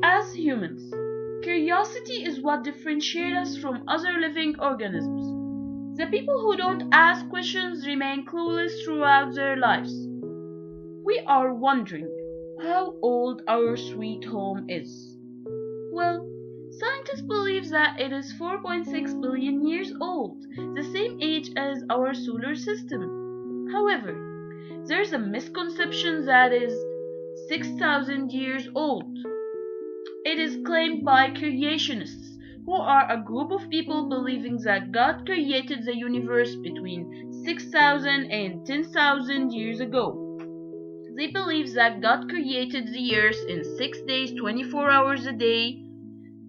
As humans, curiosity is what differentiates us from other living organisms. The people who don't ask questions remain clueless throughout their lives. We are wondering how old our sweet home is. Well, scientists believe that it is 4.6 billion years old, the same age as our solar system. However, there's a misconception that is 6,000 years old. It is claimed by creationists, who are a group of people believing that God created the universe between 6,000 and 10,000 years ago. They believe that God created the earth in 6 days, 24 hours a day.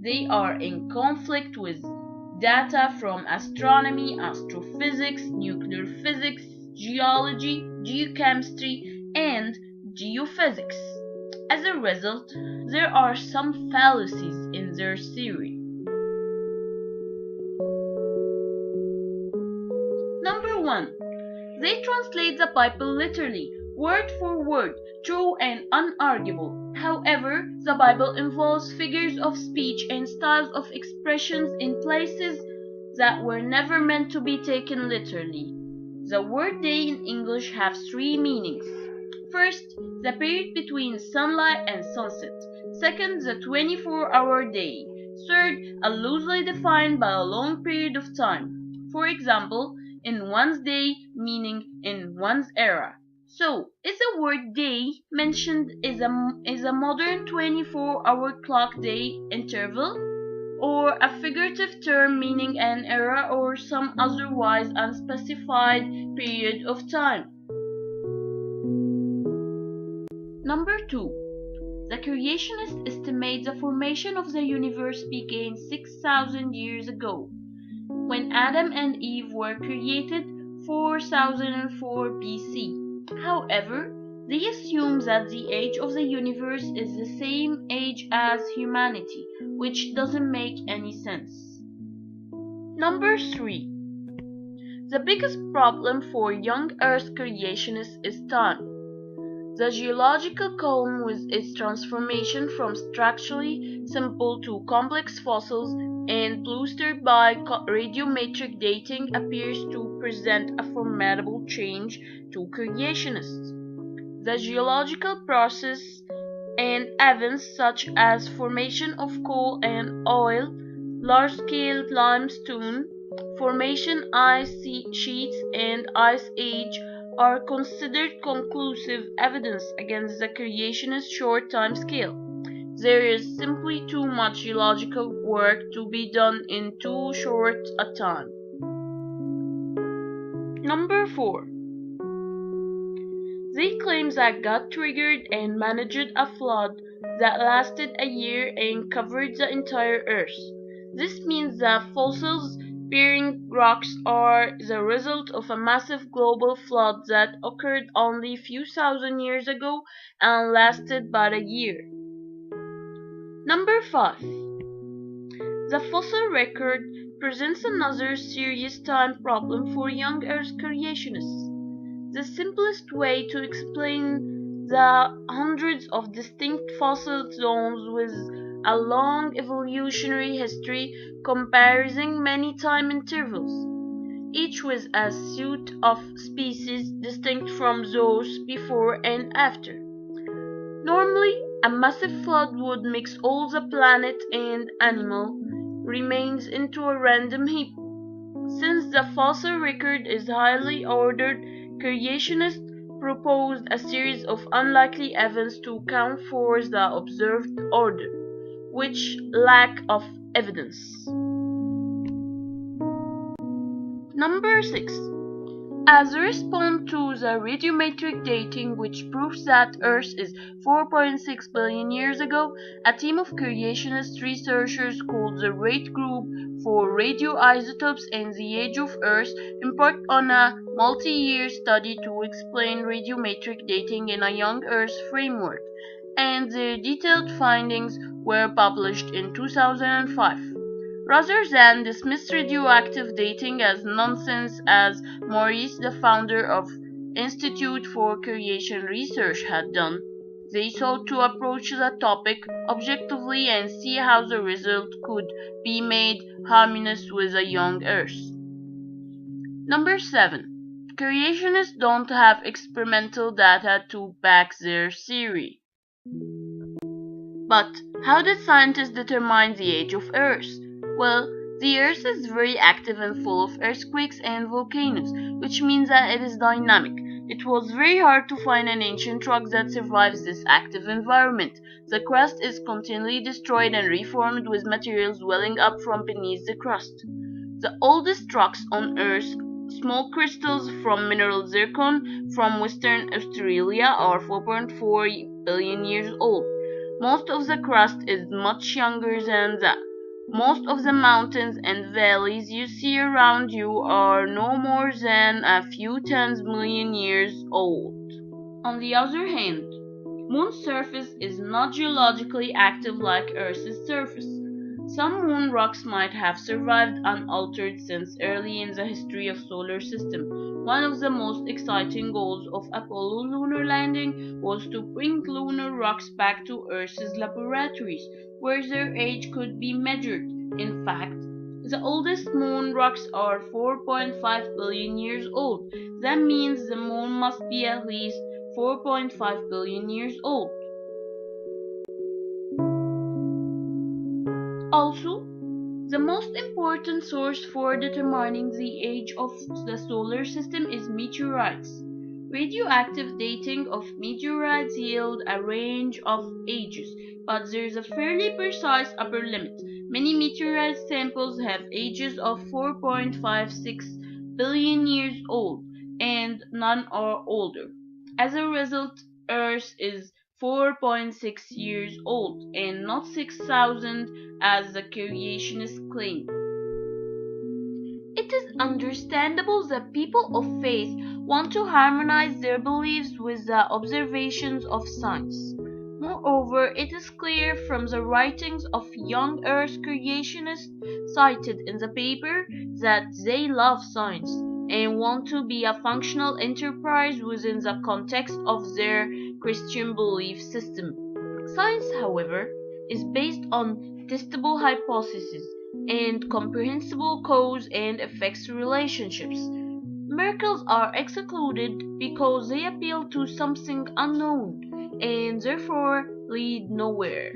They are in conflict with data from astronomy, astrophysics, nuclear physics, geology, geochemistry, and geophysics. As a result, there are some fallacies in their theory. Number 1. They translate the Bible literally, word for word, true and unarguable. However, the Bible involves figures of speech and styles of expressions in places that were never meant to be taken literally. The word day in English has 3 meanings. First, the period between sunlight and sunset. Second, the 24-hour day. Third, a loosely defined by a long period of time. For example, in one's day, meaning in one's era. So, is the word day mentioned is a modern 24-hour clock day interval, or a figurative term meaning an era or some otherwise unspecified period of time? Number 2. The creationists estimate the formation of the universe began 6,000 years ago, when Adam and Eve were created 4004 BC. However, they assume that the age of the universe is the same age as humanity, which doesn't make any sense. Number 3. The biggest problem for young Earth creationists is time. The geological column, with its transformation from structurally simple to complex fossils and bolstered by radiometric dating, appears to present a formidable change to creationists. The geological process and events such as formation of coal and oil, large-scale limestone, formation ice sheets, and ice age are considered conclusive evidence against the creationist short time scale. There is simply too much geological work to be done in too short a time. Number 4. They claim that God triggered and managed a flood that lasted a year and covered the entire earth. This means that fossils bearing rocks are the result of a massive global flood that occurred only a few thousand years ago and lasted but a year. Number 5. The fossil record presents another serious time problem for young Earth creationists. The simplest way to explain the hundreds of distinct fossil zones with a long evolutionary history comprising many time intervals, each with a suite of species distinct from those before and after. Normally, a massive flood would mix all the planet and animal remains into a random heap. Since the fossil record is highly ordered, creationists proposed a series of unlikely events to account for the observed order, which lack of evidence. Number 6. As a response to the radiometric dating, which proves that Earth is 4.6 billion years ago, a team of creationist researchers called the Rate Group for Radioisotopes and the Age of Earth embarked on a multi-year study to explain radiometric dating in a young Earth framework, and their detailed findings were published in 2005. Rather than dismiss radioactive dating as nonsense, as Maurice, the founder of Institute for Creation Research had done. They sought to approach the topic objectively and see how the result could be made harmonious with a young Earth. Number 7. Creationists don't have experimental data to back their theory. But how did scientists determine the age of Earth? Well, the Earth is very active and full of earthquakes and volcanoes, which means that it is dynamic. It was very hard to find an ancient rock that survives this active environment. The crust is continually destroyed and reformed with materials welling up from beneath the crust. The oldest rocks on Earth, small crystals from mineral zircon from Western Australia, are 4.4 billion years old. Most of the crust is much younger than that. Most of the mountains and valleys you see around you are no more than a few tens million years old. On the other hand, Moon's surface is not geologically active like Earth's surface. Some moon rocks might have survived unaltered since early in the history of solar system. One of the most exciting goals of Apollo lunar landing was to bring lunar rocks back to Earth's laboratories, where their age could be measured. In fact, the oldest moon rocks are 4.5 billion years old. That means the moon must be at least 4.5 billion years old. Also, the most important source for determining the age of the solar system is meteorites. Radioactive dating of meteorites yield a range of ages, but there is a fairly precise upper limit. Many meteorite samples have ages of 4.56 billion years old, and none are older. As a result, Earth is 4.6 years old and not 6,000 as the creationists claim. It is understandable that people of faith want to harmonize their beliefs with the observations of science. Moreover, it is clear from the writings of young Earth creationists cited in the paper that they love science and want to be a functional enterprise within the context of their Christian belief system. Science, however, is based on testable hypotheses and comprehensible cause and effects relationships. Miracles are excluded because they appeal to something unknown and therefore lead nowhere.